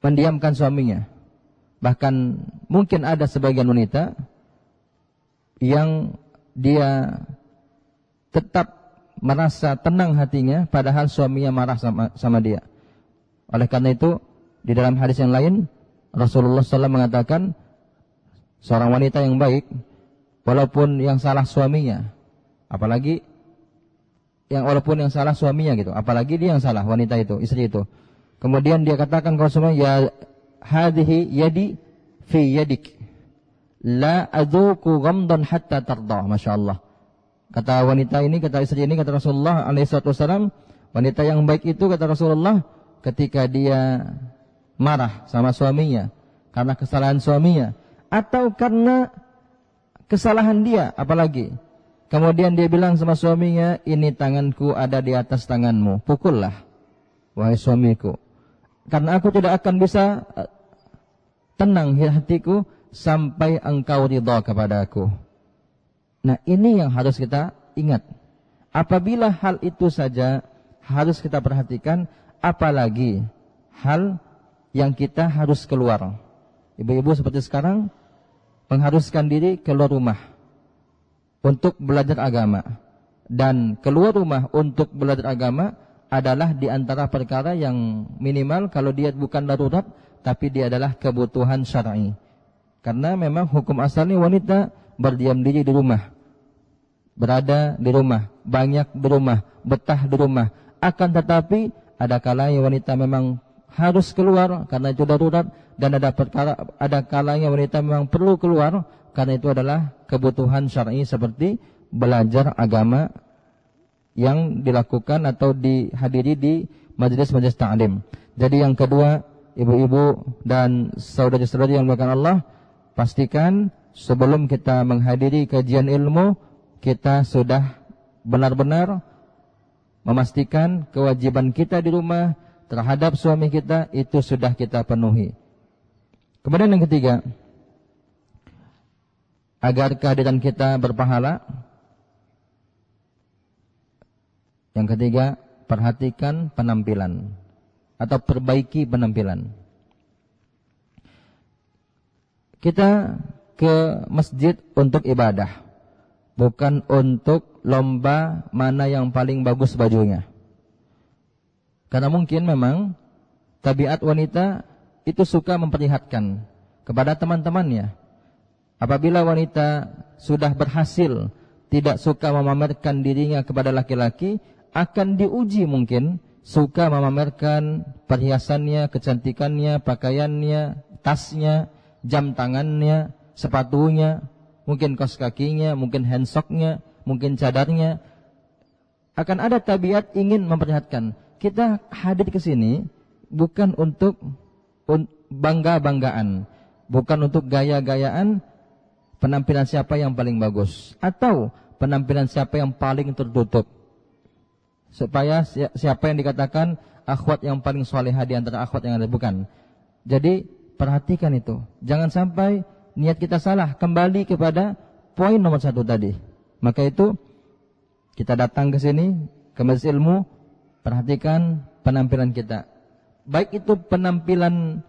mendiamkan suaminya. Bahkan mungkin ada sebagian wanita yang dia tetap merasa tenang hatinya padahal suaminya marah sama dia. Oleh karena itu, di dalam hadis yang lain Rasulullah SAW mengatakan seorang wanita yang baik, walaupun yang salah suaminya, walaupun yang salah suaminya gitu, apalagi dia yang salah, wanita itu, istri itu. Kemudian dia katakan kalau semua, ya hadhihi yadi fi yadik, la adzuku ghamdan hatta tarda. Masya Allah. Kata wanita ini, kata istri ini, kata Rasulullah SAW, wanita yang baik itu, kata Rasulullah, ketika dia marah sama suaminya karena kesalahan suaminya atau karena kesalahan dia, apalagi kemudian dia bilang sama suaminya, ini tanganku ada di atas tanganmu, pukullah wahai suamiku, karena aku tidak akan bisa tenang hatiku sampai engkau ridha kepada aku. Nah, ini yang harus kita ingat. Apabila hal itu saja harus kita perhatikan, apalagi hal yang kita harus keluar. Ibu-ibu seperti sekarang mengharuskan diri keluar rumah untuk belajar agama. Dan keluar rumah untuk belajar agama adalah di antara perkara yang minimal kalau dia bukan darurat, tapi dia adalah kebutuhan syar'i. Karena memang hukum asalnya wanita berdiam diri di rumah, berada di rumah, banyak di rumah, betah di rumah. Akan tetapi ada kalanya wanita memang harus keluar karena itu darurat, dan ada kalanya wanita memang perlu keluar karena itu adalah kebutuhan syar'i seperti belajar agama yang dilakukan atau dihadiri di majelis-majelis ta'lim. Jadi yang kedua, ibu-ibu dan saudara-saudari yang dimuliakan Allah, pastikan sebelum kita menghadiri kajian ilmu, kita sudah benar-benar memastikan kewajiban kita di rumah terhadap suami kita itu sudah kita penuhi. Kemudian yang ketiga, agar kehadiran kita berpahala, yang ketiga, perhatikan penampilan atau perbaiki penampilan. Kita ke masjid untuk ibadah, bukan untuk lomba mana yang paling bagus bajunya. Karena mungkin memang tabiat wanita itu suka memperlihatkan kepada teman-temannya. Apabila wanita sudah berhasil tidak suka memamerkan dirinya kepada laki-laki, akan diuji mungkin suka memamerkan perhiasannya, kecantikannya, pakaiannya, tasnya, jam tangannya, sepatunya, mungkin kaos kakinya, mungkin handsocknya, mungkin cadarnya. Akan ada tabiat ingin memperlihatkan. Kita hadir ke sini bukan untuk bangga-banggaan, bukan untuk gaya-gayaan penampilan siapa yang paling bagus atau penampilan siapa yang paling tertutup, supaya siapa yang dikatakan akhwat yang paling salehah di antara akhwat yang ada, bukan. Jadi perhatikan itu, jangan sampai niat kita salah, kembali kepada poin nomor 1 tadi. Maka itu kita datang ke sini, ke majelis ilmu, perhatikan penampilan kita. Baik itu penampilan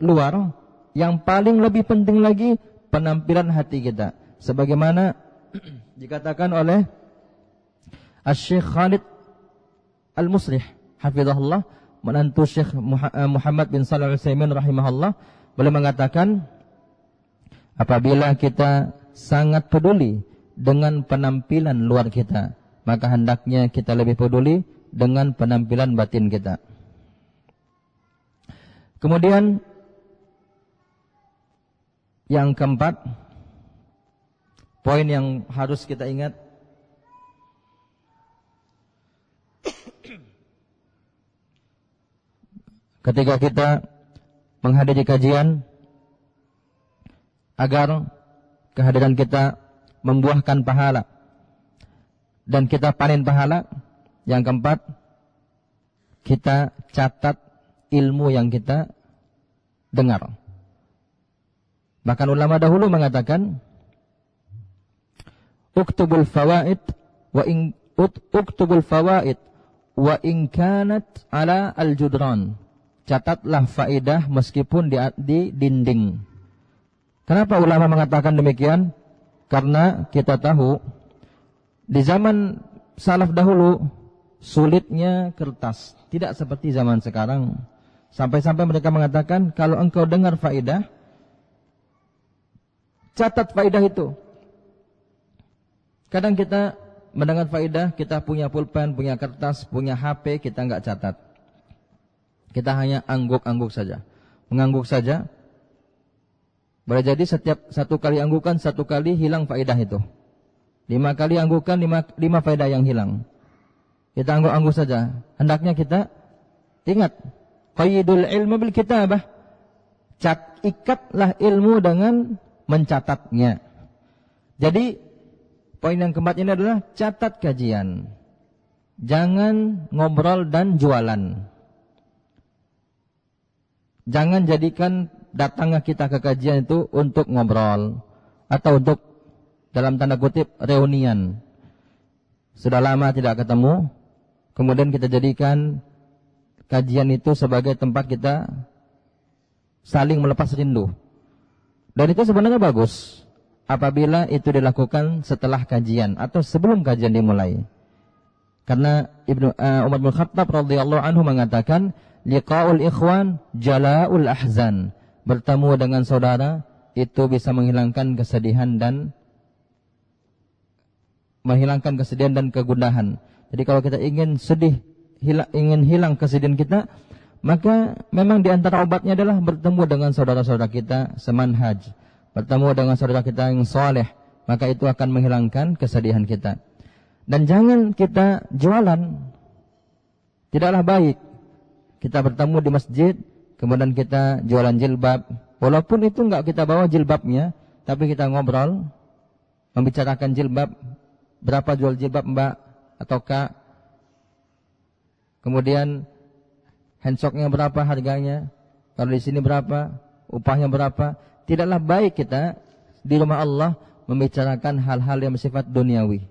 luar, yang paling lebih penting lagi penampilan hati kita. Sebagaimana dikatakan oleh Syekh Khalid Al-Musrih hafizahullah, menantu Syekh Muhammad bin Shalih Al-Utsaimin rahimahullah, beliau mengatakan, apabila kita sangat peduli dengan penampilan luar kita, maka hendaknya kita lebih peduli dengan penampilan batin kita. Kemudian yang keempat, poin yang harus kita ingat, ketika kita menghadiri kajian, agar kehadiran kita membuahkan pahala dan kita panen pahala. Yang keempat, kita catat ilmu yang kita dengar. Bahkan ulama dahulu mengatakan, uktubul fawaid wa in kanat ala al-judran. catatlah faedah meskipun di dinding. Kenapa ulama mengatakan demikian? Karena kita tahu di zaman salaf dahulu sulitnya kertas, tidak seperti zaman sekarang. Sampai-sampai mereka mengatakan kalau engkau dengar faedah, catat faedah itu. Kadang kita mendengar faedah, kita punya pulpen, punya kertas, punya HP, kita enggak catat. Kita hanya angguk-angguk saja, mengangguk saja. Boleh jadi setiap satu kali anggukan, satu kali hilang faedah itu. 5 kali anggukan, 5 faedah yang hilang. Kita angguk-angguk saja. Hendaknya kita ingat, qayyidul ilmu bil kitabah. Ikatlah ilmu dengan mencatatnya. Jadi poin yang keempat ini adalah catat kajian. Jangan ngobrol dan jualan. Jangan jadikan datangnya kita ke kajian itu untuk ngobrol atau untuk dalam tanda kutip reunian. Sudah lama tidak ketemu, kemudian kita jadikan kajian itu sebagai tempat kita saling melepas rindu. Dan itu sebenarnya bagus apabila itu dilakukan setelah kajian atau sebelum kajian dimulai. Karena Umar bin Khattab radhiyallahu anhu mengatakan, liqa'ul ikhwan jala'ul ahzan. Bertemu dengan saudara itu bisa menghilangkan kesedihan dan kegundahan. Jadi kalau kita ingin sedih, ingin hilang kesedihan kita, maka memang di antara obatnya adalah bertemu dengan saudara-saudara kita semanhaj, bertemu dengan saudara kita yang saleh, maka itu akan menghilangkan kesedihan kita. Dan jangan kita jualan. Tidaklah baik kita bertemu di masjid, kemudian kita jualan jilbab. Walaupun itu enggak kita bawa jilbabnya, tapi kita ngobrol, membicarakan jilbab. Berapa jual jilbab mbak atau kak? Kemudian handsocknya berapa harganya? Kalau di sini berapa? Upahnya berapa? Tidaklah baik kita di rumah Allah membicarakan hal-hal yang bersifat duniawi.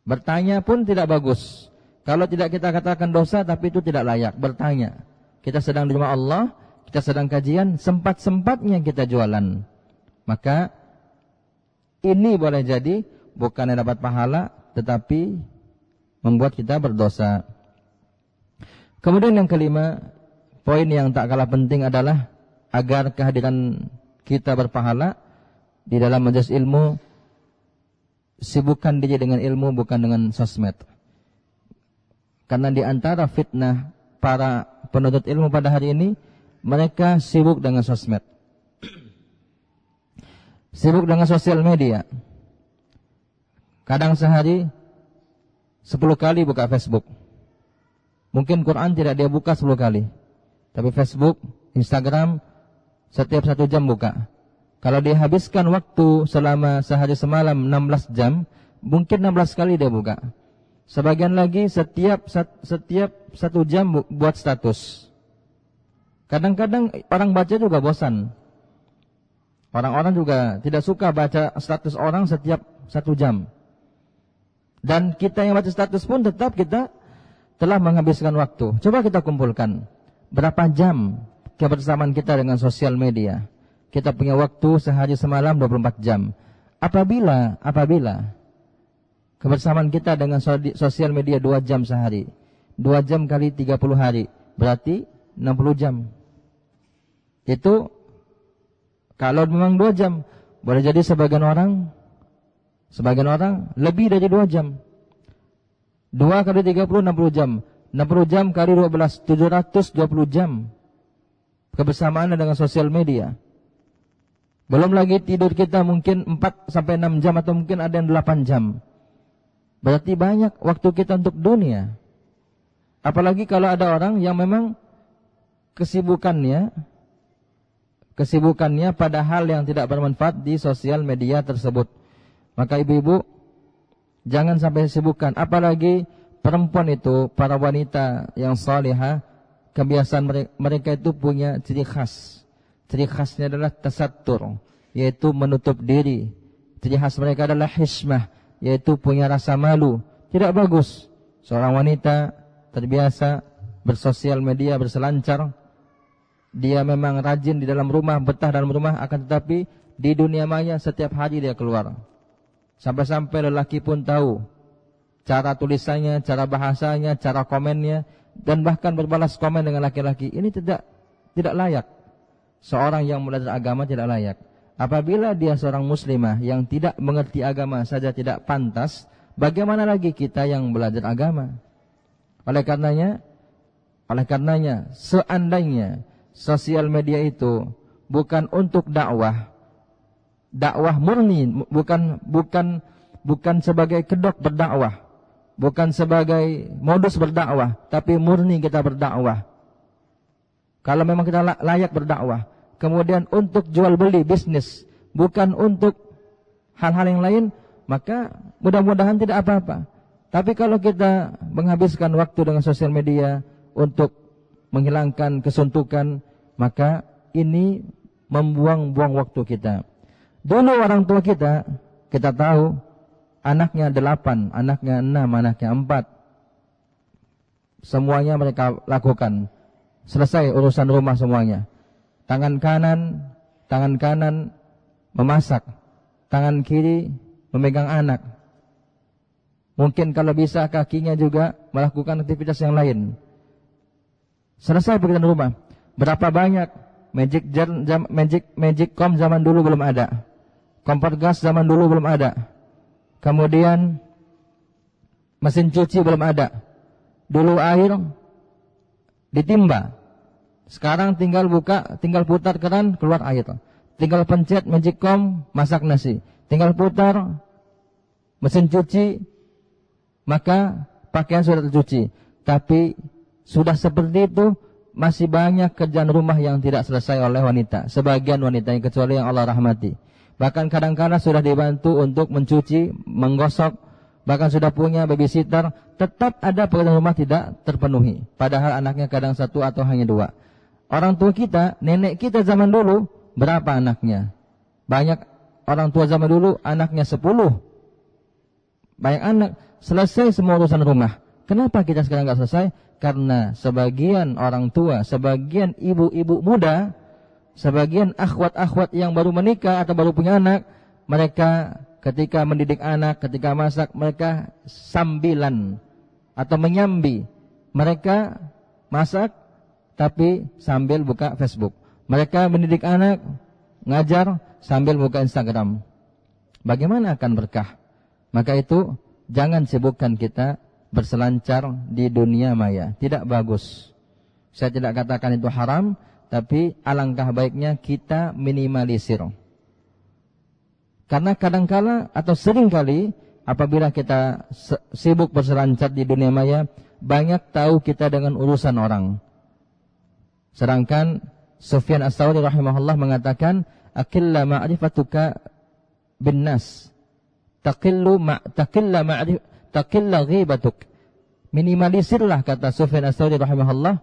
Bertanya pun tidak bagus. Kalau tidak kita katakan dosa, tapi itu tidak layak bertanya. Kita sedang di rumah Allah, kita sedang kajian, sempat-sempatnya kita jualan. Maka ini boleh jadi bukan dapat pahala, tetapi membuat kita berdosa. Kemudian yang kelima, poin yang tak kalah penting adalah agar kehadiran kita berpahala di dalam majelis ilmu, sibukkan diri dengan ilmu bukan dengan sosmed. Karena di antara fitnah para penuntut ilmu pada hari ini, mereka sibuk dengan sosmed. Sibuk dengan sosial media. Kadang sehari 10 kali buka Facebook. Mungkin Quran tidak dia buka 10 kali. Tapi Facebook, Instagram, setiap 1 jam buka. Kalau dia habiskan waktu selama sehari semalam 16 jam, mungkin 16 kali dia buka. Sebagian lagi setiap 1 jam buat status. Kadang-kadang orang baca juga bosan. Orang-orang juga tidak suka baca status orang setiap 1 jam. Dan kita yang baca status pun tetap kita telah menghabiskan waktu. Coba kita kumpulkan berapa jam kebersamaan kita dengan sosial media. Kita punya waktu sehari semalam 24 jam. Apabila kebersamaan kita dengan sosial media 2 jam sehari, 2 jam kali 30 hari, berarti 60 jam. Itu kalau memang 2 jam, boleh jadi sebagian orang lebih dari 2 jam. 2 kali 30, 60 jam. 60 jam kali 12, 720 jam kebersamaan dengan sosial media. Belum lagi tidur kita mungkin 4-6 jam atau mungkin ada yang 8 jam. Berarti banyak waktu kita untuk dunia. Apalagi kalau ada orang yang memang kesibukannya pada hal yang tidak bermanfaat di sosial media tersebut. Maka ibu-ibu jangan sampai sibukkan. Apalagi perempuan itu, para wanita yang salihah, kebiasaan mereka itu punya ciri khas. Ciri khasnya adalah tasattur, yaitu menutup diri. Ciri khas mereka adalah hishmah, yaitu punya rasa malu. Tidak bagus seorang wanita terbiasa bersosial media, berselancar. Dia memang rajin di dalam rumah, betah dalam rumah, akan tetapi di dunia maya setiap hari dia keluar. Sampai-sampai lelaki pun tahu cara tulisannya, cara bahasanya, cara komennya, dan bahkan berbalas komen dengan laki-laki. Ini tidak layak. Seorang yang belajar agama tidak layak. Apabila dia seorang muslimah yang tidak mengerti agama saja tidak pantas, bagaimana lagi kita yang belajar agama? Oleh karenanya, seandainya sosial media itu bukan untuk dakwah murni, bukan sebagai kedok berdakwah, bukan sebagai modus berdakwah, tapi murni kita berdakwah. Kalau memang kita layak berdakwah, kemudian untuk jual beli bisnis, bukan untuk hal-hal yang lain, maka mudah-mudahan tidak apa-apa. Tapi kalau kita menghabiskan waktu dengan sosial media untuk menghilangkan kesuntukan, maka ini membuang-buang waktu kita. Dulu orang tua kita tahu anaknya 8, anaknya 6, anaknya 4. Semuanya mereka lakukan. Selesai urusan rumah semuanya. Tangan kanan memasak, tangan kiri memegang anak. Mungkin kalau bisa kakinya juga melakukan aktivitas yang lain. Selesai pekerjaan rumah. Berapa banyak Magicom zaman dulu belum ada. Kompor gas zaman dulu belum ada. Kemudian mesin cuci belum ada. Dulu air ditimba. Sekarang tinggal putar keran, keluar air. Tinggal pencet Magicom, masak nasi. Tinggal putar mesin cuci, maka pakaian sudah tercuci. Tapi sudah seperti itu, masih banyak kerjaan rumah yang tidak selesai oleh wanita. Sebagian wanita, yang kecuali yang Allah rahmati. Bahkan kadang-kadang sudah dibantu untuk mencuci, menggosok, bahkan sudah punya babysitter, tetap ada pekerjaan rumah tidak terpenuhi. Padahal anaknya kadang 1 atau hanya 2. Orang tua kita, nenek kita zaman dulu, berapa anaknya? Banyak orang tua zaman dulu, anaknya 10. Banyak anak, selesai semua urusan rumah. Kenapa kita sekarang nggak selesai? Karena sebagian orang tua, sebagian ibu-ibu muda, sebagian akhwat-akhwat yang baru menikah atau baru punya anak, mereka ketika mendidik anak, ketika masak, mereka sambilan atau menyambi. Mereka masak tapi sambil buka Facebook. Mereka mendidik anak, ngajar sambil buka Instagram. Bagaimana akan berkah? Maka itu jangan sibukkan kita berselancar di dunia maya. Tidak bagus. Saya tidak katakan itu haram, tapi alangkah baiknya kita minimalisir. Karena kadangkala atau seringkali apabila kita sibuk berselancar di dunia maya, banyak tahu kita dengan urusan orang. Sedangkan Sufyan Ats-Tsauri rahimahullah mengatakan, "Aqilla ma'rifatuka bin nas, taqilla ghibatuk." Minimalisirlah, kata Sufyan Ats-Tsauri rahimahullah,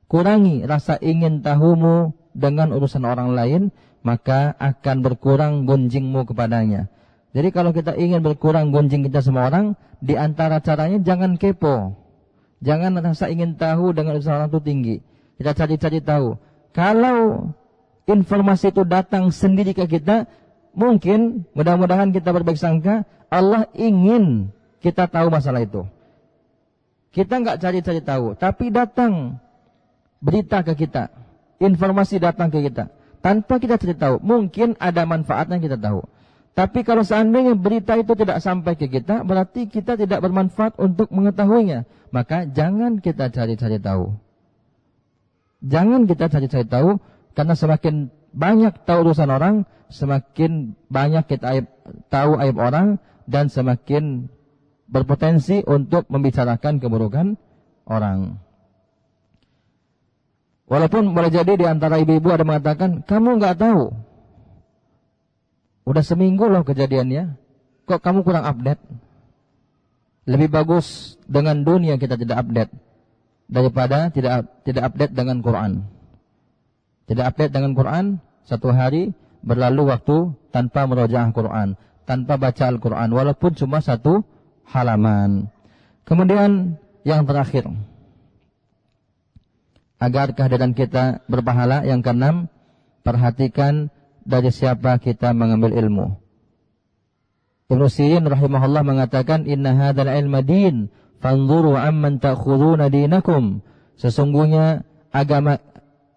kurangi rasa ingin tahumu dengan urusan orang lain, maka akan berkurang gunjingmu kepadanya. Jadi kalau kita ingin berkurang gunjing kita sama orang, di antara caranya jangan kepo. Jangan rasa ingin tahu dengan urusan orang itu tinggi. Kita cari-cari tahu. Kalau informasi itu datang sendiri ke kita, mungkin mudah-mudahan kita berbaik sangka Allah ingin kita tahu masalah itu. Kita nggak cari-cari tahu, tapi datang berita ke kita, informasi datang ke kita, tanpa kita cari tahu. Mungkin ada manfaatnya kita tahu. Tapi kalau seandainya berita itu tidak sampai ke kita, berarti kita tidak bermanfaat untuk mengetahuinya. Maka jangan kita cari-cari tahu. Jangan kita cari-cari tahu, karena semakin banyak tahu urusan orang, semakin banyak kita tahu aib orang, dan semakin berpotensi untuk membicarakan keburukan orang. Walaupun boleh jadi di antara ibu-ibu ada mengatakan, kamu nggak tahu, udah seminggu loh kejadiannya, kok kamu kurang update? Lebih bagus dengan dunia kita tidak update daripada tidak update dengan Quran. Tidak update dengan Quran, satu hari berlalu waktu tanpa merojaah Quran, tanpa baca Al-Quran, walaupun cuma 1 halaman. Kemudian yang terakhir, agar kehadiran kita berpahala. Yang keenam, perhatikan dari siapa kita mengambil ilmu. Ibnu Sirin rahimahullah mengatakan, inna hadzal ilma din, fanzuru amman ta'khuduna dinakum. Sesungguhnya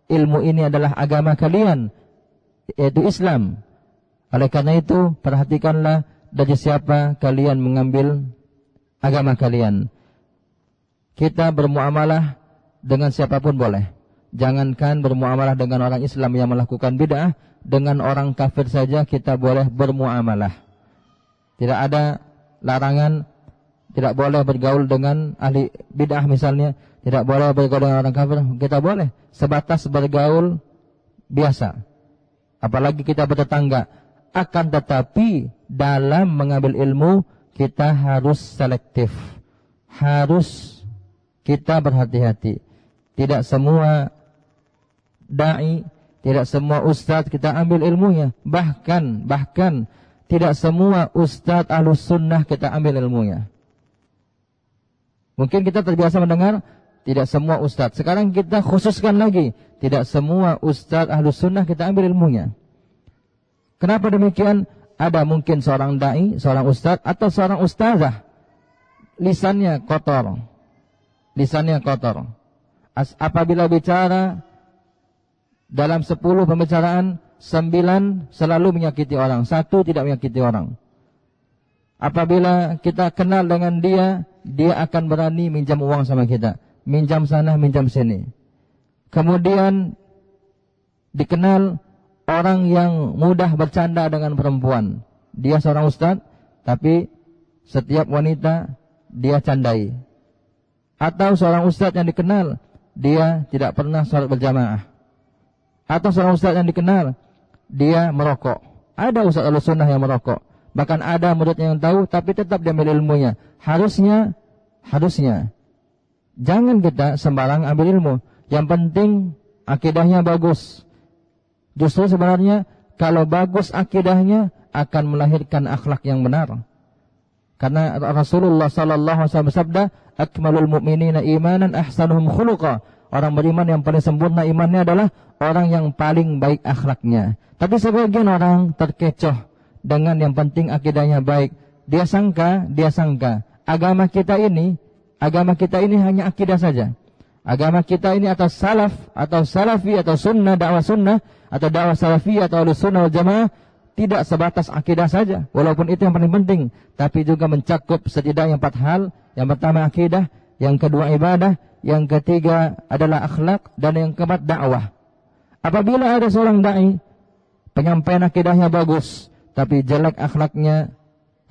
ilmu ini adalah agama kalian, yaitu Islam. Oleh karena itu, perhatikanlah dari siapa kalian mengambil agama kalian. Kita bermuamalah dengan siapapun boleh. Jangankan bermuamalah dengan orang Islam yang melakukan bid'ah, dengan orang kafir saja kita boleh bermuamalah. Tidak ada larangan, tidak boleh bergaul dengan ahli bid'ah misalnya, tidak boleh bergaul dengan orang kafir, kita boleh sebatas bergaul biasa. Apalagi kita bertetangga. Akan tetapi dalam mengambil ilmu kita harus selektif. Harus kita berhati-hati. Tidak semua dai, tidak semua ustadz kita ambil ilmunya. Bahkan tidak semua ustadz ahlus sunnah kita ambil ilmunya. Mungkin kita terbiasa mendengar tidak semua ustadz. Sekarang kita khususkan lagi, tidak semua ustadz ahlus sunnah kita ambil ilmunya. Kenapa demikian? Ada mungkin seorang dai, seorang ustadz atau seorang ustazah lisannya kotor. Apabila bicara dalam 10 pembicaraan, 9 selalu menyakiti orang, 1 tidak menyakiti orang. Apabila kita kenal dengan dia akan berani minjam uang sama kita, minjam sana, minjam sini. Kemudian dikenal orang yang mudah bercanda dengan perempuan. Dia seorang ustaz, tapi setiap wanita dia candai. Atau seorang ustaz yang dikenal, dia tidak pernah sholat berjamaah. Atau seorang ustaz yang dikenal, dia merokok. Ada ustaz al-sunnah yang merokok. Bahkan ada muridnya yang tahu, tapi tetap dia ambil ilmunya. Harusnya, jangan kita sembarang ambil ilmu. Yang penting akidahnya bagus. Justru sebenarnya kalau bagus akidahnya akan melahirkan akhlak yang benar. Karena Rasulullah sallallahu alaihi wasallam bersabda, akmalul mu'minina imanan ahsanuhum khuluqa. Orang beriman yang paling sempurna imannya adalah orang yang paling baik akhlaknya. Tapi sebagian orang terkecoh dengan yang penting akidahnya baik. Dia sangka agama kita ini hanya akidah saja. Agama kita ini atas salaf atau salafi atau sunnah, atau dakwah salafi atau sunnah wal jamaah, tidak sebatas akidah saja. Walaupun itu yang paling penting, tapi juga mencakup setidaknya 4 hal. Yang pertama akidah, yang kedua ibadah, yang ketiga adalah akhlak, dan yang keempat dakwah. Apabila ada seorang dai, penyampaian akidahnya bagus, tapi jelek akhlaknya,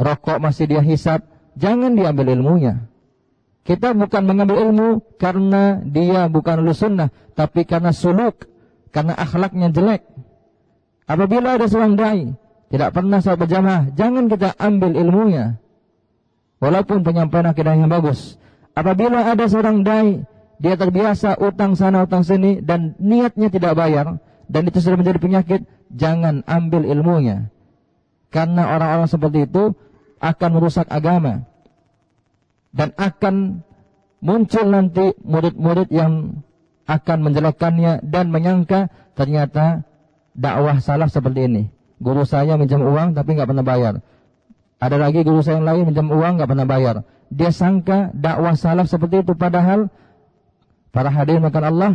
rokok masih dia hisap, jangan diambil ilmunya. Kita bukan mengambil ilmu karena dia bukan ahlus sunnah, tapi karena suluk, karena akhlaknya jelek. Apabila ada seorang dai tidak pernah sholat berjamaah, jangan kita ambil ilmunya, walaupun penyampaian akidahnya bagus. Apabila ada seorang dai, dia terbiasa utang sana utang sini dan niatnya tidak bayar, dan itu sudah menjadi penyakit, jangan ambil ilmunya. Karena orang-orang seperti itu akan merusak agama. Dan akan muncul nanti murid-murid yang akan menjelekkannya dan menyangka ternyata dakwah salaf seperti ini. Guru saya minjam uang tapi nggak pernah bayar. Ada lagi guru saya yang lain minjam uang nggak pernah bayar. Dia sangka dakwah salaf seperti itu, padahal para hadirin makan Allah,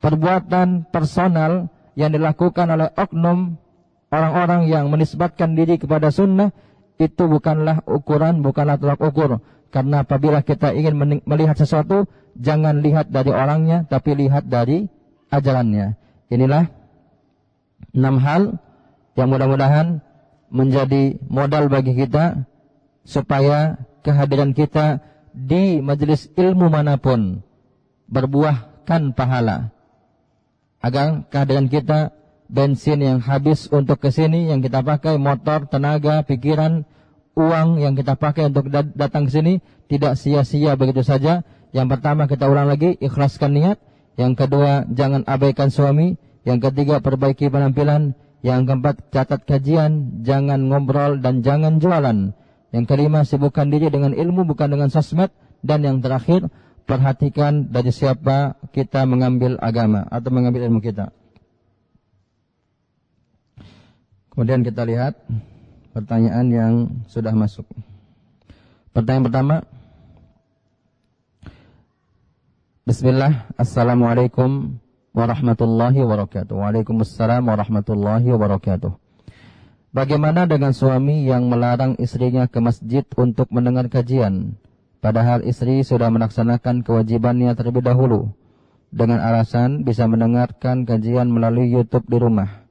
perbuatan personal yang dilakukan oleh oknum orang-orang yang menisbatkan diri kepada sunnah itu bukanlah ukuran, bukanlah tolak ukur. Karena apabila kita ingin melihat sesuatu, jangan lihat dari orangnya, tapi lihat dari ajarannya. Inilah 6 hal yang mudah-mudahan menjadi modal bagi kita, supaya kehadiran kita di majelis ilmu manapun berbuahkan pahala. Agar kehadiran kita, bensin yang habis untuk kesini, yang kita pakai, motor, tenaga, pikiran, uang yang kita pakai untuk datang ke sini tidak sia-sia begitu saja. Yang pertama, kita ulang lagi, ikhlaskan niat. Yang kedua, jangan abaikan suami. Yang ketiga, perbaiki penampilan. Yang keempat, catat kajian, jangan ngobrol dan jangan jualan. Yang kelima, sibukkan diri dengan ilmu bukan dengan sosmed. Dan yang terakhir, perhatikan dari siapa kita mengambil agama atau mengambil ilmu kita. Kemudian kita lihat pertanyaan yang sudah masuk. Pertanyaan pertama. Bismillah. Assalamualaikum warahmatullahi wabarakatuh. Waalaikumsalam warahmatullahi wabarakatuh. Bagaimana dengan suami yang melarang istrinya ke masjid untuk mendengar kajian, padahal istri sudah melaksanakan kewajibannya terlebih dahulu, dengan alasan bisa mendengarkan kajian melalui YouTube di rumah.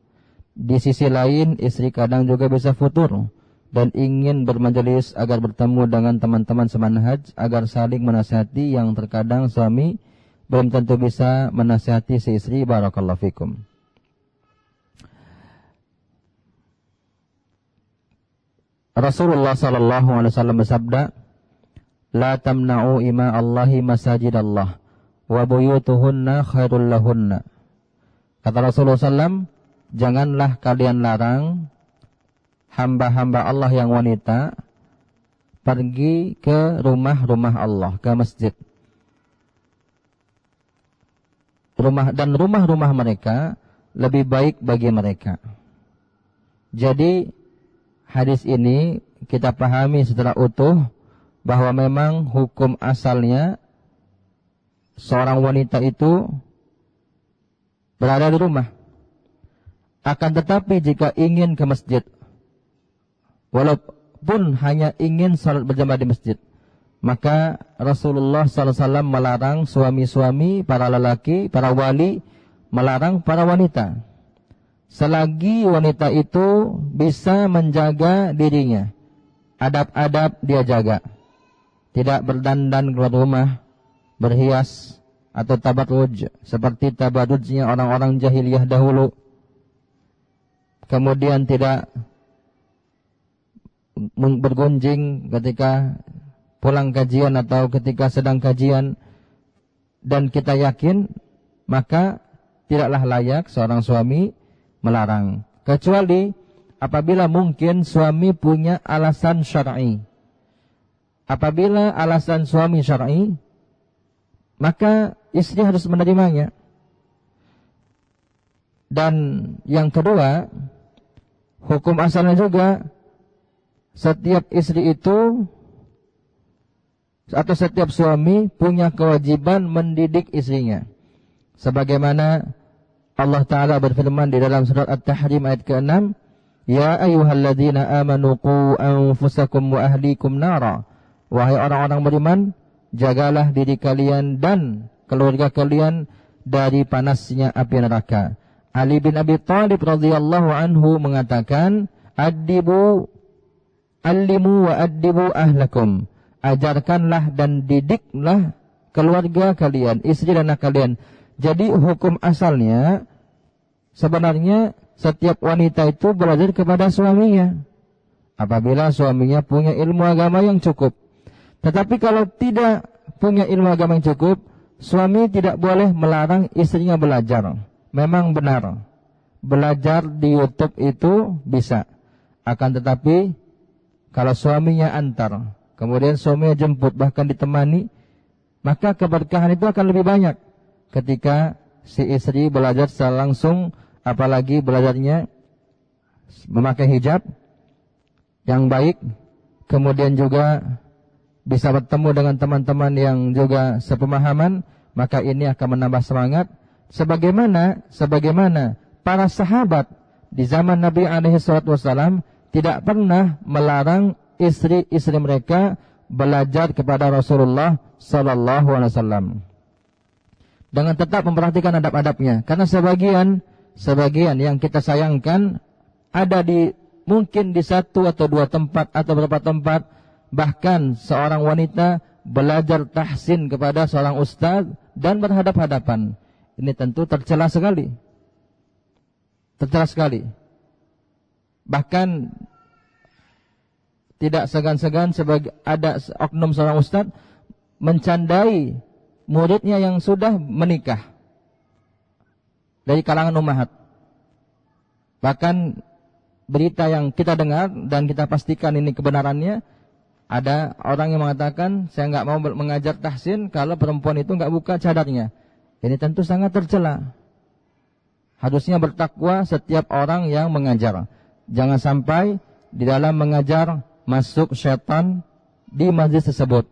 Di sisi lain, istri kadang juga bisa futur dan ingin bermajelis agar bertemu dengan teman-teman semanhaj agar saling menasihati, yang terkadang suami belum tentu bisa menasihati si istri. Barakallahu fikum. Rasulullah sallallahu alaihi wasallam bersabda, "La tamna'u ima Allahi masajidallah wa buyutuhunna khairul lahunna." Kata Rasulullah sallam, janganlah kalian larang hamba-hamba Allah yang wanita pergi ke rumah-rumah Allah, ke masjid. Rumah-rumah mereka lebih baik bagi mereka. Jadi hadis ini kita pahami secara utuh bahwa memang hukum asalnya seorang wanita itu berada di rumah. Akan tetapi jika ingin ke masjid, walaupun hanya ingin salat berjamaah di masjid, maka Rasulullah SAW melarang suami-suami, para lelaki, para wali, melarang para wanita. Selagi wanita itu bisa menjaga dirinya, adab-adab dia jaga, tidak berdandan keluar rumah, berhias atau tabarruj seperti tabarrujnya orang-orang jahiliyah dahulu. Kemudian tidak bergunjing ketika pulang kajian atau ketika sedang kajian. Dan kita yakin maka tidaklah layak seorang suami melarang, kecuali apabila mungkin suami punya alasan syar'i. Apabila alasan suami syar'i, maka istri harus menerimanya. Dan yang kedua, hukum asalnya juga setiap istri itu atau setiap suami punya kewajiban mendidik istrinya. Sebagaimana Allah Ta'ala berfirman di dalam surat At-Tahrim ayat ke-6, "Ya ayyuhalladzina amanu qu anfusakum wa ahlikum nara." Wahai orang-orang beriman, jagalah diri kalian dan keluarga kalian dari panasnya api neraka. Ali bin Abi Thalib radhiyallahu anhu mengatakan, "Allimu wa addibu ahlakum." Ajarkanlah dan didiklah keluarga kalian, istri dan anak kalian. Jadi hukum asalnya sebenarnya setiap wanita itu belajar kepada suaminya apabila suaminya punya ilmu agama yang cukup. Tetapi kalau tidak punya ilmu agama yang cukup, suami tidak boleh melarang istrinya belajar. Memang benar, belajar di YouTube itu bisa. Akan tetapi kalau suaminya antar, kemudian suaminya jemput, bahkan ditemani, maka keberkahan itu akan lebih banyak ketika si istri belajar secara langsung, apalagi belajarnya memakai hijab yang baik, kemudian juga bisa bertemu dengan teman-teman yang juga sepemahaman, maka ini akan menambah semangat. Sebagaimana para sahabat di zaman Nabi SAW tidak pernah melarang istri-istri mereka belajar kepada Rasulullah SAW, dengan tetap memperhatikan adab-adabnya. Karena sebagian yang kita sayangkan ada mungkin di satu atau dua tempat atau beberapa tempat, bahkan seorang wanita belajar tahsin kepada seorang ustaz dan berhadap-hadapan. Ini tentu tercela sekali. Bahkan tidak segan-segan sebagai ada oknum seorang ustaz mencandai muridnya yang sudah menikah dari kalangan ummahat. Bahkan berita yang kita dengar dan kita pastikan ini kebenarannya, Ada orang yang mengatakan, saya nggak mau mengajar tahsin kalau perempuan itu nggak buka cadarnya. Ini tentu sangat tercela. Harusnya bertakwa setiap orang yang mengajar. Jangan sampai di dalam mengajar masuk syaitan di majlis tersebut.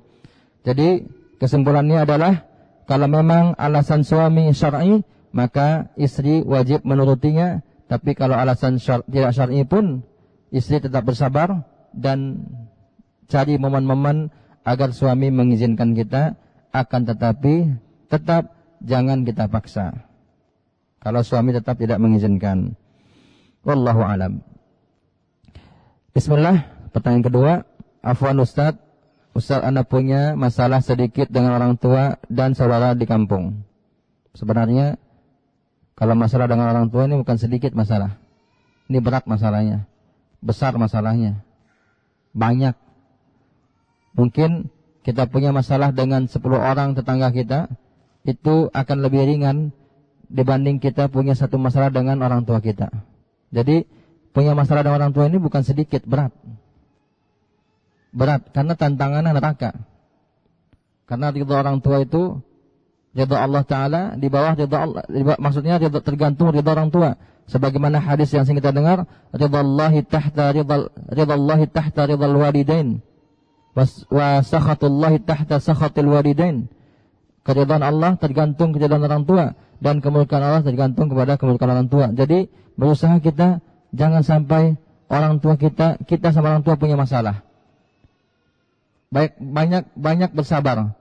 Jadi kesimpulannya adalah, kalau memang alasan suami syar'i, maka istri wajib menurutinya. Tapi kalau alasan tidak syar'i pun, istri tetap bersabar dan cari momen-momen agar suami mengizinkan kita, akan tetapi tetap jangan kita paksa kalau suami tetap tidak mengizinkan. Wallahu alam. Bismillah. Pertanyaan kedua, afwan Ustaz, ana punya masalah sedikit dengan orang tua dan saudara di kampung. Sebenarnya kalau masalah dengan orang tua ini bukan sedikit masalah. Ini berat masalahnya, besar masalahnya, banyak. Mungkin kita punya masalah dengan 10 orang tetangga kita, itu akan lebih ringan dibanding kita punya satu masalah dengan orang tua kita. Jadi punya masalah dengan orang tua ini bukan sedikit, berat. Berat karena tantangannya neraka. Karena ridha orang tua itu, ridha Allah Ta'ala di bawah ridha Allah, maksudnya ridha, tergantung ridha orang tua. Sebagaimana hadis yang sering kita dengar, ridha Allahi tahta ridhal walidain wa sakhatullahi tahta sakhatil walidain. Keridhaan Allah tergantung keridhaan orang tua, dan kemurkaan Allah tergantung kepada kemurkaan orang tua. Jadi berusaha kita jangan sampai orang tua kita sama orang tua punya masalah. Banyak bersabar.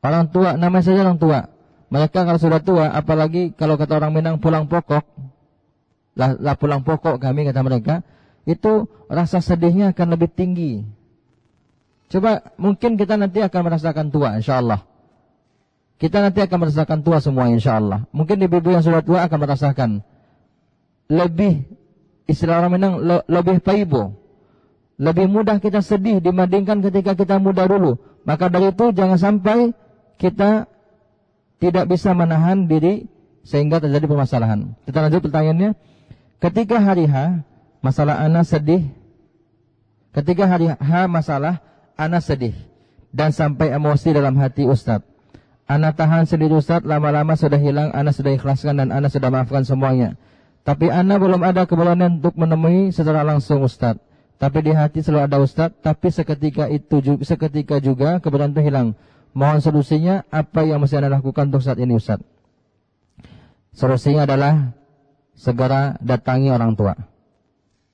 Orang tua, namanya saja orang tua. Mereka kalau sudah tua, apalagi kalau kata orang Minang pulang pokok, lah pulang pokok kami, kata mereka, itu rasa sedihnya akan lebih tinggi. Coba, mungkin kita nanti akan merasakan tua, insyaAllah. Kita nanti akan merasakan tua semua, insyaAllah. Mungkin ibu-ibu yang sudah tua akan merasakan lebih, istilah orang Minang, lebih paibo. Lebih mudah kita sedih dibandingkan ketika kita muda dulu. Maka dari itu jangan sampai kita tidak bisa menahan diri sehingga terjadi permasalahan. Kita lanjut pertanyaannya. Ketika hari H, masalah ana sedih. Ketika hari H masalah, ana sedih dan sampai emosi dalam hati Ustaz. Ana tahan sendiri Ustaz, lama-lama sudah hilang, ana sudah ikhlaskan dan ana sudah maafkan semuanya. Tapi ana belum ada keberanian untuk menemui secara langsung Ustaz. Tapi di hati selalu ada Ustaz, tapi seketika juga keberanian itu hilang. Mohon solusinya, apa yang mesti ana lakukan untuk saat ini Ustaz? Solusinya adalah segera datangi orang tua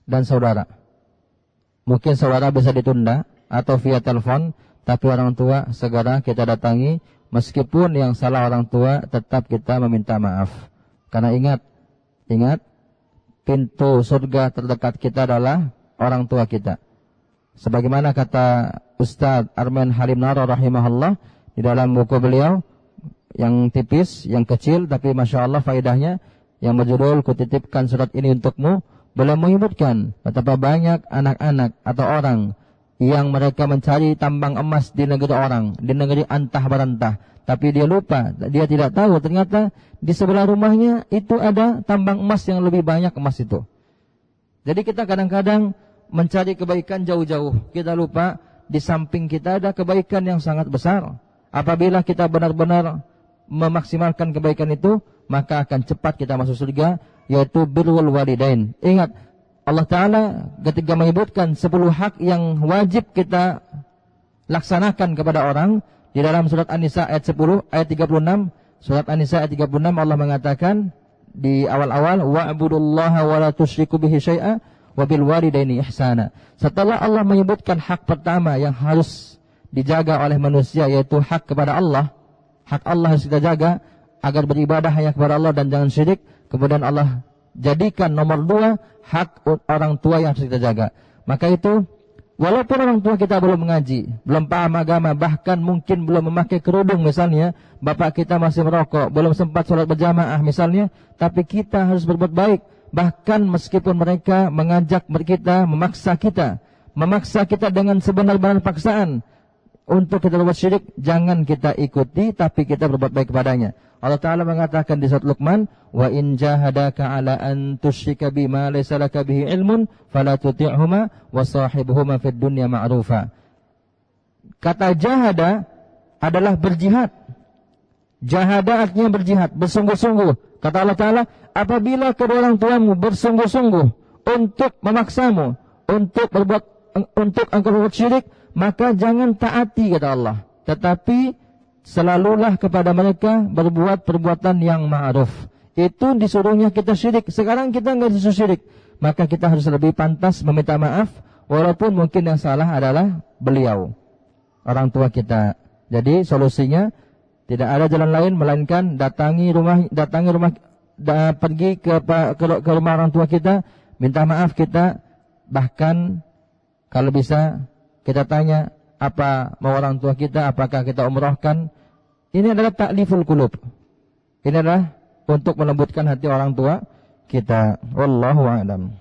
dan saudara. Mungkin saudara bisa ditunda atau via telepon, tapi orang tua segera kita datangi. Meskipun yang salah orang tua, tetap kita meminta maaf. Karena ingat, pintu surga terdekat kita adalah orang tua kita. Sebagaimana kata Ustaz Arman Halim Nara rahimahullah di dalam buku beliau yang tipis, yang kecil, tapi Masya Allah faedahnya, yang berjudul Kutitipkan Surat Ini Untukmu, beliau menyebutkan betapa banyak anak-anak atau orang yang mereka mencari tambang emas di negeri orang, di negeri antah berantah, tapi dia lupa, dia tidak tahu ternyata di sebelah rumahnya itu ada tambang emas yang lebih banyak emas itu. Jadi kita kadang-kadang mencari kebaikan jauh-jauh, kita lupa di samping kita ada kebaikan yang sangat besar. Apabila kita benar-benar memaksimalkan kebaikan itu, maka akan cepat kita masuk surga, yaitu birrul walidain. Ingat, Allah Ta'ala ketika menyebutkan 10 hak yang wajib kita laksanakan kepada orang, di dalam surat An-Nisa ayat 10, ayat 36, surat An-Nisa ayat 36 Allah mengatakan di awal-awal, wa'budullaha wa la tusyriku bihi syai'a wa bil walidaini ihsana. Setelah Allah menyebutkan hak pertama yang harus dijaga oleh manusia, yaitu hak kepada Allah, hak Allah harus kita jaga agar beribadah hanya kepada Allah dan jangan syirik. Kemudian Allah jadikan nomor 2 hak orang tua yang harus kita jaga. Maka itu walaupun orang tua kita belum mengaji, belum paham agama, bahkan mungkin belum memakai kerudung misalnya, bapak kita masih merokok, belum sempat sholat berjamaah misalnya, tapi kita harus berbuat baik. Bahkan meskipun mereka mengajak kita, memaksa kita dengan sebenar-benar paksaan untuk kita berbuat syirik, jangan kita ikuti, tapi kita berbuat baik kepadanya. Allah Ta'ala mengatakan di surat Luqman, wa in jahadaka ala an tusyrika bima laysa laka bihi ilmun fala tuti'huma wa sahibuhuma fid dunya ma'rufa. Kata jahada adalah berjihad. Jahada artinya berjihad, bersungguh-sungguh. Kata Allah Ta'ala, apabila kedua orang tuamu bersungguh-sungguh untuk memaksamu, untuk engkau berbuat syirik, maka jangan taati, kata Allah. Tetapi selalulah kepada mereka berbuat perbuatan yang ma'ruf. Itu disuruhnya kita syirik. Sekarang kita nggak disuruh syirik, maka kita harus lebih pantas meminta maaf, walaupun mungkin yang salah adalah beliau, orang tua kita. Jadi solusinya tidak ada jalan lain melainkan pergi ke rumah orang tua kita, minta maaf kita, bahkan kalau bisa kita tanya apa mau orang tua kita, apakah kita umrohkan. Ini adalah ta'liful qulub. Ini adalah untuk melembutkan hati orang tua kita. Wallahu a'lam.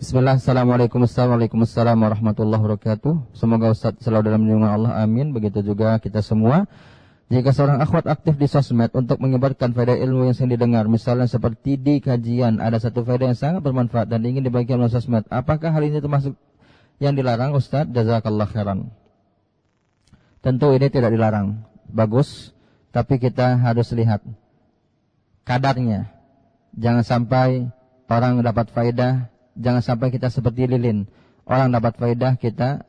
Bismillah, assalamualaikum warahmatullahi wabarakatuh. Semoga Ustaz selalu dalam lindungan Allah, amin. Begitu juga kita semua. Jika seorang akhwat aktif di sosmed untuk menyebarkan faedah ilmu yang sering didengar, misalnya seperti di kajian ada satu faedah yang sangat bermanfaat dan ingin dibagikan melalui sosmed, apakah hal ini termasuk yang dilarang, Ustaz? Jazakallah khairan. Tentu ini tidak dilarang, bagus, tapi kita harus lihat kadarnya. Jangan sampai orang dapat faedah, jangan sampai kita seperti lilin. Orang dapat faedah, kita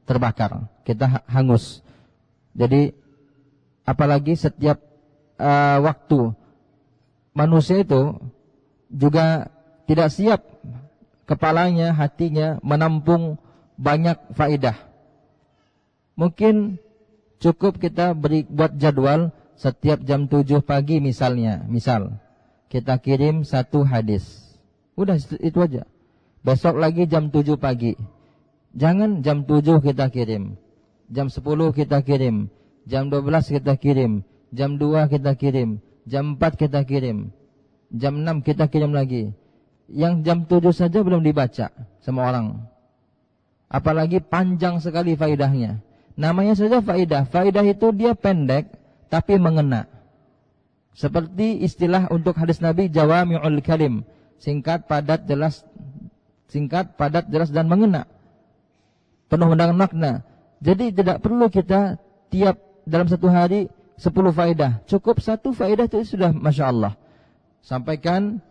terbakar, kita hangus. Jadi apalagi setiap waktu manusia itu juga tidak siap kepalanya, hatinya menampung banyak faedah. Mungkin cukup kita buat jadwal setiap jam 7 pagi misalnya. Misal kita kirim satu hadis. Udah itu aja. Besok lagi jam 7 pagi. Jangan jam 7 kita kirim, jam 10 kita kirim, jam 12 kita kirim, jam 2 kita kirim, jam 4 kita kirim, jam 6 kita kirim lagi. Yang jam 7 saja belum dibaca sama orang, apalagi panjang sekali faedahnya. Namanya saja faedah. Faedah itu dia pendek tapi mengena. Seperti istilah untuk hadis Nabi, jawami'ul kalim, singkat, padat, jelas dan mengena, penuh dengan makna. Jadi tidak perlu kita tiap dalam satu hari 10 faedah. Cukup satu faedah itu sudah Masya Allah. Sampaikan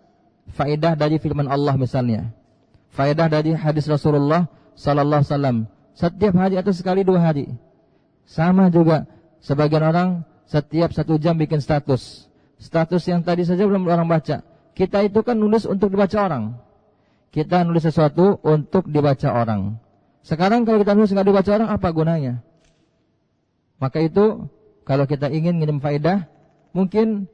faedah dari firman Allah misalnya, faedah dari hadis Rasulullah Sallallahu Alaihi Wasallam, setiap hari atau sekali 2 hari. Sama juga sebagian orang setiap 1 jam bikin status yang tadi saja belum orang baca. Kita itu kan nulis untuk dibaca orang. Kita nulis sesuatu untuk dibaca orang. Sekarang kalau kita nulis nggak dibaca orang, apa gunanya? Maka itu kalau kita ingin ngirim faedah, mungkin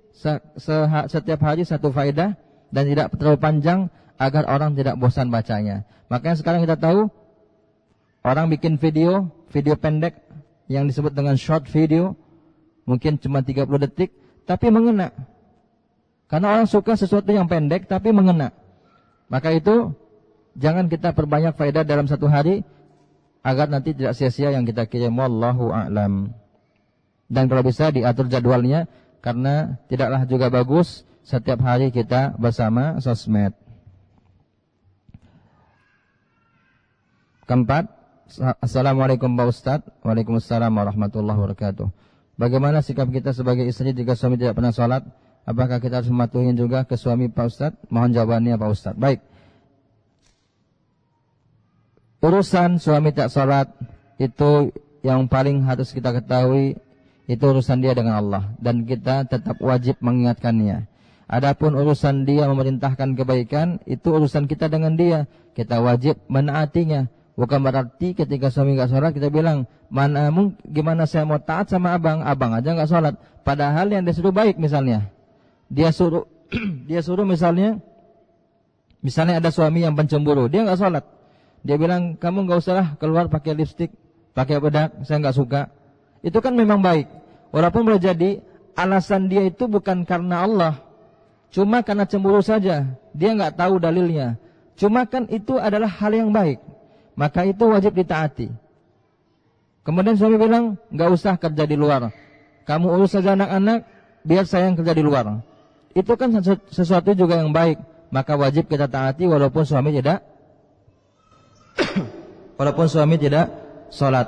setiap hari 1 faedah dan tidak terlalu panjang agar orang tidak bosan bacanya. Makanya sekarang kita tahu orang bikin video pendek yang disebut dengan short video, mungkin cuma 30 detik tapi mengena. Karena orang suka sesuatu yang pendek tapi mengena. Maka itu jangan kita perbanyak faedah dalam 1 hari agar nanti tidak sia-sia yang kita kirim. Wallahu a'lam. Dan kalau bisa diatur jadwalnya, karena tidaklah juga bagus setiap hari kita bersama sosmed. Keempat, assalamualaikum Pak Ustadz. Waalaikumsalam warahmatullahi wabarakatuh. Bagaimana sikap kita sebagai istri jika suami tidak pernah sholat? Apakah kita harus mematuhi juga ke suami Pak Ustadz? Mohon jawabannya Pak Ustadz. Baik. Urusan suami tak sholat itu yang paling harus kita ketahui, itu urusan dia dengan Allah, dan kita tetap wajib mengingatkannya. Adapun urusan dia memerintahkan kebaikan, itu urusan kita dengan dia. Kita wajib menaatinya. Bukan berarti ketika suami enggak sholat kita bilang, gimana saya mau taat sama abang aja enggak sholat. Padahal yang dia suruh baik misalnya. Dia suruh misalnya ada suami yang pencemburu, dia enggak sholat. Dia bilang, kamu enggak usahlah keluar pakai lipstik, pakai bedak, saya enggak suka. Itu kan memang baik. Walaupun boleh jadi alasan dia itu bukan karena Allah, cuma karena cemburu saja. Dia enggak tahu dalilnya. Cuma kan itu adalah hal yang baik. Maka itu wajib ditaati. Kemudian suami bilang, enggak usah kerja di luar. Kamu urus saja anak-anak, biar saya yang kerja di luar. Itu kan sesuatu juga yang baik. Maka wajib kita taati walaupun suami tidak walaupun suami tidak sholat.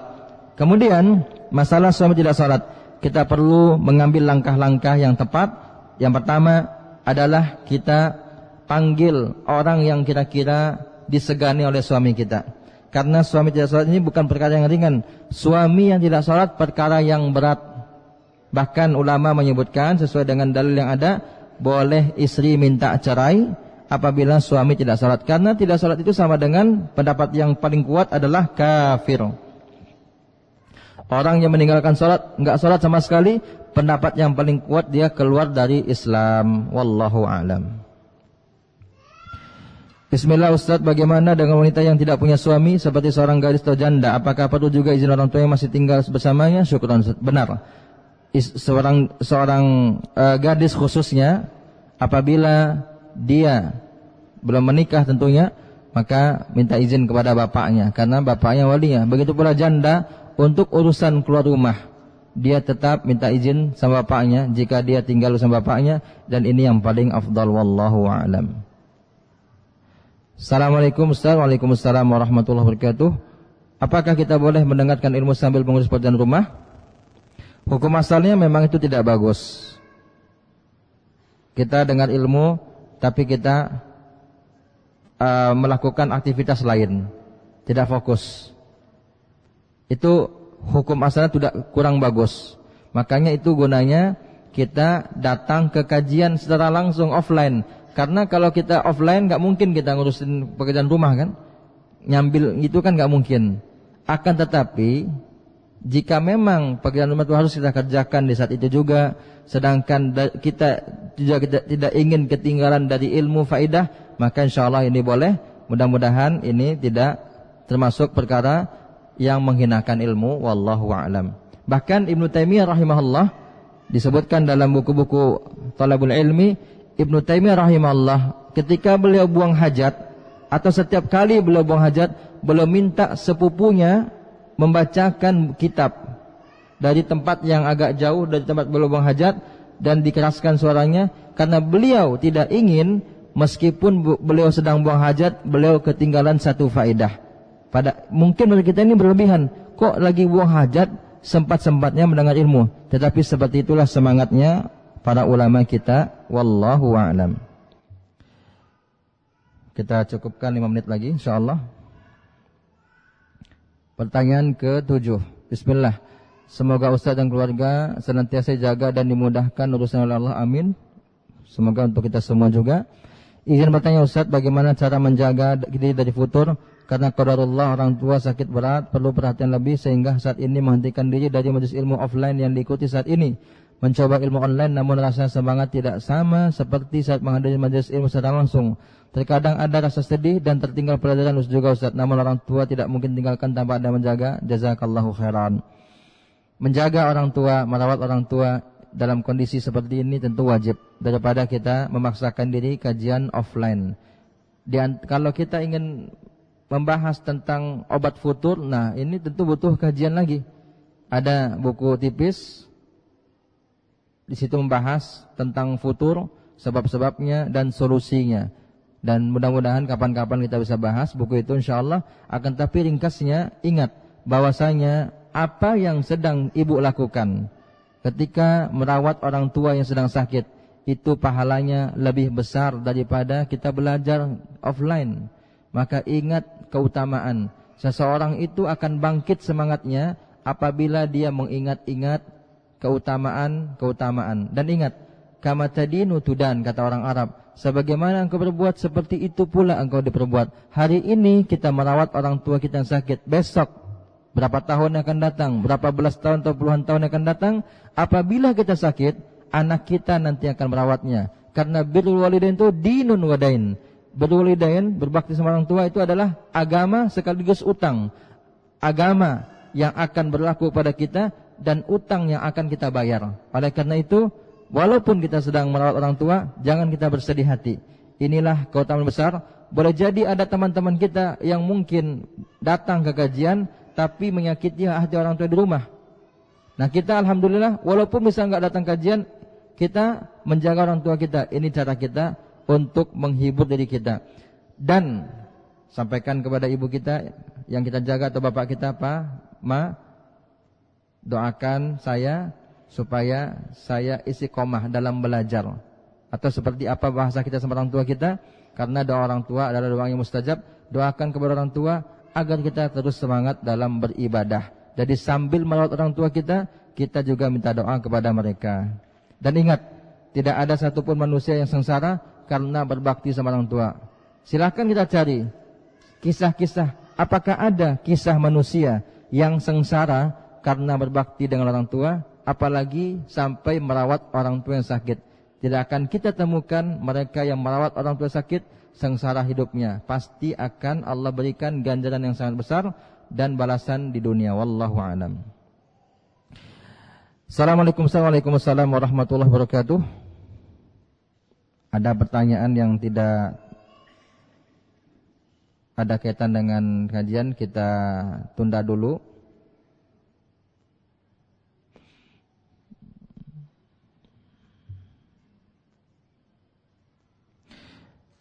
Kemudian masalah suami tidak sholat, kita perlu mengambil langkah-langkah yang tepat. Yang pertama adalah kita panggil orang yang kira-kira disegani oleh suami kita. Karena suami tidak sholat ini bukan perkara yang ringan. Suami yang tidak sholat perkara yang berat. Bahkan ulama menyebutkan sesuai dengan dalil yang ada, boleh istri minta cerai apabila suami tidak sholat. Karena tidak sholat itu sama dengan pendapat yang paling kuat adalah kafir. Orang yang meninggalkan sholat, enggak sholat sama sekali, pendapat yang paling kuat dia keluar dari Islam. Wallahu a'lam. Bismillah Ustaz, bagaimana dengan wanita yang tidak punya suami seperti seorang gadis atau janda? Apakah perlu juga izin orang tua yang masih tinggal bersamanya? Syukran Ustaz. Benar. Seorang gadis khususnya, apabila dia belum menikah tentunya, maka minta izin kepada bapaknya, karena bapaknya walinya. Begitu pula janda, untuk urusan keluar rumah, dia tetap minta izin sama bapaknya jika dia tinggal sama bapaknya, dan ini yang paling afdal. Wallahu a'lam. Assalamualaikum Ustaz. Waalaikumsalam warahmatullahi wabarakatuh. Apakah kita boleh mendengarkan ilmu sambil mengurus pekerjaan rumah? Hukum asalnya memang itu tidak bagus. Kita dengar ilmu tapi kita melakukan aktivitas lain, tidak fokus. Itu hukum asalnya tidak kurang bagus. Makanya itu gunanya kita datang ke kajian secara langsung offline. Karena kalau kita offline nggak mungkin kita ngurusin pekerjaan rumah kan, nyambil itu kan nggak mungkin. Akan tetapi jika memang pekerjaan rumah itu harus kita kerjakan di saat itu juga, sedangkan kita tidak ingin ketinggalan dari ilmu faidah, maka insyaallah ini boleh. Mudah-mudahan ini tidak termasuk perkara yang menghinakan ilmu. Wallahu a'lam. Bahkan Ibnu Taimiyah rahimahullah disebutkan dalam buku-buku Thalabul Ilmi, Ibnu Taimiyah rahimahullah ketika beliau buang hajat atau setiap kali beliau buang hajat, beliau minta sepupunya membacakan kitab dari tempat yang agak jauh dari tempat beliau buang hajat dan dikeraskan suaranya, karena beliau tidak ingin meskipun beliau sedang buang hajat, beliau ketinggalan satu faedah. Mungkin bagi kita ini berlebihan, kok lagi buang hajat sempat-sempatnya mendengar ilmu. Tetapi seperti itulah semangatnya para ulama kita. Wallahu a'lam. Kita cukupkan 5 menit lagi insyaallah. Pertanyaan ke-7. Bismillah. Semoga Ustaz dan keluarga senantiasa jaga dan dimudahkan urusan oleh Allah. Amin. Semoga untuk kita semua juga. Izin bertanya Ustaz, bagaimana cara menjaga diri dari futur? Karena qadarullah orang tua sakit berat, perlu perhatian lebih, sehingga saat ini menghentikan diri dari majelis ilmu offline yang diikuti saat ini. Mencoba ilmu online namun rasa semangat tidak sama seperti saat menghadiri majelis ilmu secara langsung. Terkadang ada rasa sedih dan tertinggal pelajaran juga Ustaz, namun orang tua tidak mungkin tinggalkan tanpa ada menjaga. Jazakallahu khairan. Menjaga orang tua, merawat orang tua dalam kondisi seperti ini tentu wajib, daripada kita memaksakan diri kajian offline. Kalau kita ingin membahas tentang obat futur, nah ini tentu butuh kajian lagi. Ada buku tipis di situ membahas tentang futur, sebab-sebabnya dan solusinya. Dan mudah-mudahan kapan-kapan kita bisa bahas buku itu insyaallah. Akan tapi ringkasnya, ingat bahwasanya apa yang sedang ibu lakukan ketika merawat orang tua yang sedang sakit, itu pahalanya lebih besar daripada kita belajar offline. Maka ingat keutamaan. Seseorang itu akan bangkit semangatnya apabila dia mengingat-ingat keutamaan. Dan ingat, kama tadinu tudan, kata orang Arab. Sebagaimana engkau berbuat, seperti itu pula engkau diperbuat. Hari ini kita merawat orang tua kita yang sakit. Besok, berapa tahun yang akan datang, berapa belas tahun atau puluhan tahun yang akan datang, apabila kita sakit, anak kita nanti akan merawatnya. Karena birrul walidain itu dinun wadain. Berwalidain, berbakti sama orang tua itu adalah agama sekaligus utang. Agama yang akan berlaku pada kita dan utang yang akan kita bayar. Oleh karena itu, walaupun kita sedang merawat orang tua, jangan kita bersedih hati. Inilah keutamaan besar. Boleh jadi ada teman-teman kita yang mungkin datang ke kajian tapi menyakiti hati orang tua di rumah. Nah kita alhamdulillah, walaupun bisa nggak datang kajian, kita menjaga orang tua kita. Ini cara kita untuk menghibur diri kita. Dan sampaikan kepada ibu kita, yang kita jaga atau bapak kita, Pak, Ma, doakan saya supaya saya istiqomah dalam belajar. Atau seperti apa bahasa kita sama orang tua kita, karena doa orang tua adalah doa yang mustajab. Doakan kepada orang tua agar kita terus semangat dalam beribadah. Jadi sambil merawat orang tua kita, kita juga minta doa kepada mereka. Dan ingat, tidak ada satupun manusia yang sengsara karena berbakti sama orang tua. Silahkan kita cari kisah-kisah, apakah ada kisah manusia yang sengsara karena berbakti dengan orang tua, apalagi sampai merawat orang tua yang sakit. Tidak akan kita temukan mereka yang merawat orang tua sakit sengsara hidupnya. Pasti akan Allah berikan ganjaran yang sangat besar dan balasan di dunia. Wallahu a'lam. Assalamualaikum warahmatullahi wabarakatuh. Ada pertanyaan yang tidak ada kaitan dengan kajian, kita tunda dulu.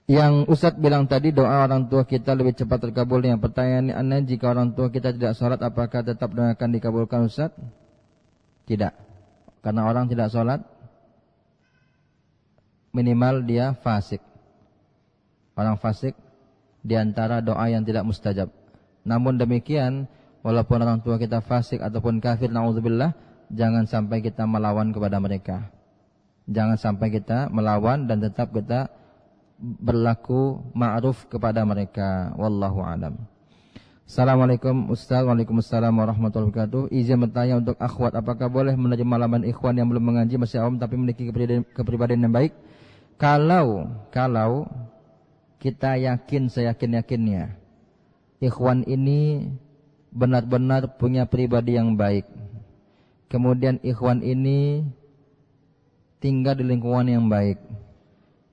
Yang Ustadz bilang tadi, doa orang tua kita lebih cepat terkabul. Yang pertanyaannya, jika orang tua kita tidak sholat, apakah tetap doa akan dikabulkan, Ustadz? Tidak. Karena orang tidak sholat, minimal dia fasik. Orang fasik diantara doa yang tidak mustajab. Namun demikian, walaupun orang tua kita fasik ataupun kafir, na'udzubillah, jangan sampai kita melawan kepada mereka. Jangan sampai kita melawan dan tetap kita berlaku ma'ruf kepada mereka. Wallahu a'lam. Assalamualaikum Ustaz. Waalaikumsalam warahmatullahi wabarakatuh. Izin bertanya untuk akhwat, apakah boleh menerima laman ikhwan yang belum mengaji, masih awam tapi memiliki kepribadian yang baik? Kalau kita yakin, seyakin-yakinnya ikhwan ini benar-benar punya pribadi yang baik, kemudian ikhwan ini tinggal di lingkungan yang baik,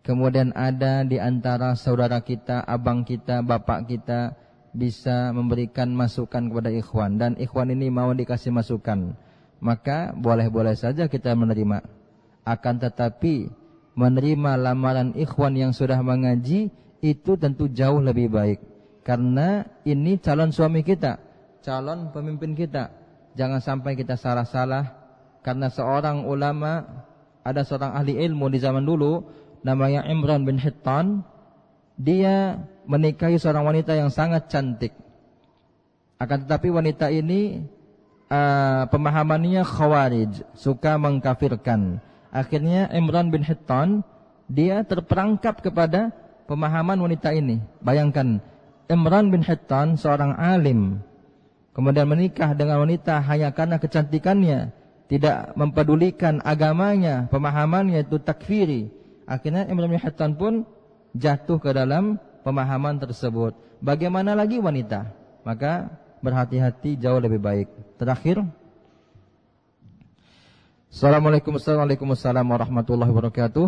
kemudian ada di antara saudara kita, abang kita, bapak kita bisa memberikan masukan kepada ikhwan, dan ikhwan ini mau dikasih masukan, maka boleh-boleh saja kita menerima. Akan tetapi menerima lamaran ikhwan yang sudah mengaji itu tentu jauh lebih baik, karena ini calon suami kita, calon pemimpin kita. Jangan sampai kita salah-salah, karena seorang ulama, ada seorang ahli ilmu di zaman dulu namanya Imran bin Hittan. Dia menikahi seorang wanita yang sangat cantik. Akan tetapi wanita ini pemahamannya khawarij, suka mengkafirkan. Akhirnya Imran bin Hittan dia terperangkap kepada pemahaman wanita ini. Bayangkan, Imran bin Hittan seorang alim, kemudian menikah dengan wanita hanya karena kecantikannya, tidak mempedulikan agamanya, pemahamannya itu takfiri. Akhirnya Imran bin Hittan pun jatuh ke dalam pemahaman tersebut. Bagaimana lagi wanita? Maka berhati-hati jauh lebih baik. Terakhir, Assalamualaikum warahmatullahi wabarakatuh.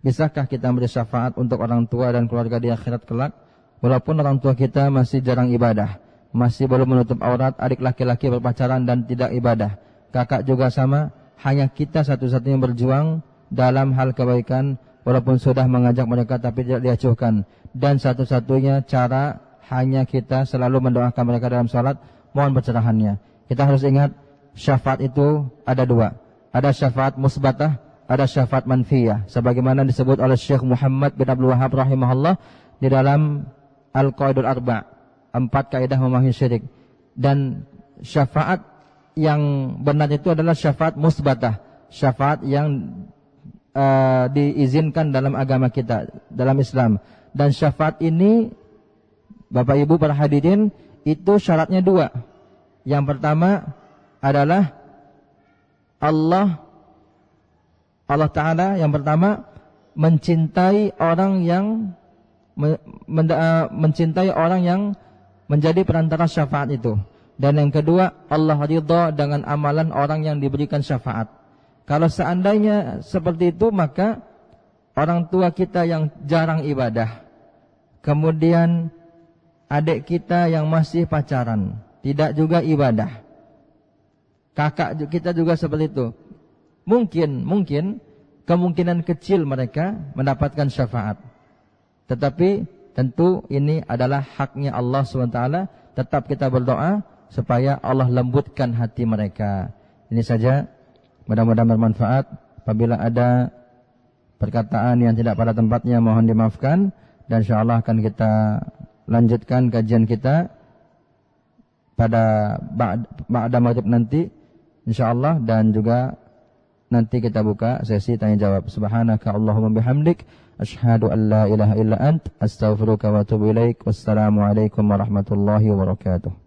Bisakah kita beri syafaat untuk orang tua dan keluarga di akhirat kelak, walaupun orang tua kita masih jarang ibadah, masih belum menutup aurat, adik laki-laki berpacaran dan tidak ibadah, kakak juga sama, hanya kita satu-satunya berjuang dalam hal kebaikan, walaupun sudah mengajak mereka tapi tidak diacuhkan, dan satu-satunya cara hanya kita selalu mendoakan mereka dalam salat. Mohon pencerahannya. Kita harus ingat, syafaat itu ada dua, ada syafaat musbatah, ada syafaat manfiyah, sebagaimana disebut oleh Syekh Muhammad bin Abdul Wahab rahimahullah di dalam Al-Qaidul Arba', 4 kaidah memahami syirik. Dan syafaat yang benar itu adalah syafaat musbatah, syafaat yang diizinkan dalam agama kita, dalam Islam. Dan syafaat ini, Bapak Ibu para hadirin, itu syaratnya dua. Yang pertama adalah Allah Ta'ala yang pertama mencintai orang yang mencintai orang yang menjadi perantara syafaat itu. Dan yang kedua, Allah ridha dengan amalan orang yang diberikan syafaat. Kalau seandainya seperti itu, maka orang tua kita yang jarang ibadah, kemudian adik kita yang masih pacaran, tidak juga ibadah, kakak kita juga seperti itu, mungkin kemungkinan kecil mereka mendapatkan syafaat. Tetapi tentu ini adalah haknya Allah SWT, tetap kita berdoa supaya Allah lembutkan hati mereka. Ini saja, mudah-mudahan bermanfaat. Apabila ada perkataan yang tidak pada tempatnya mohon dimaafkan, dan insyaallah akan kita lanjutkan kajian kita pada ba'da maghrib nanti insyaallah, dan juga nanti kita buka sesi tanya jawab. Subhanaka Allahumma bihamdik asyhadu an la ilaha illa ant astaghfiruka wa atubu ilaik. Wassalamu alaikum warahmatullahi wabarakatuh.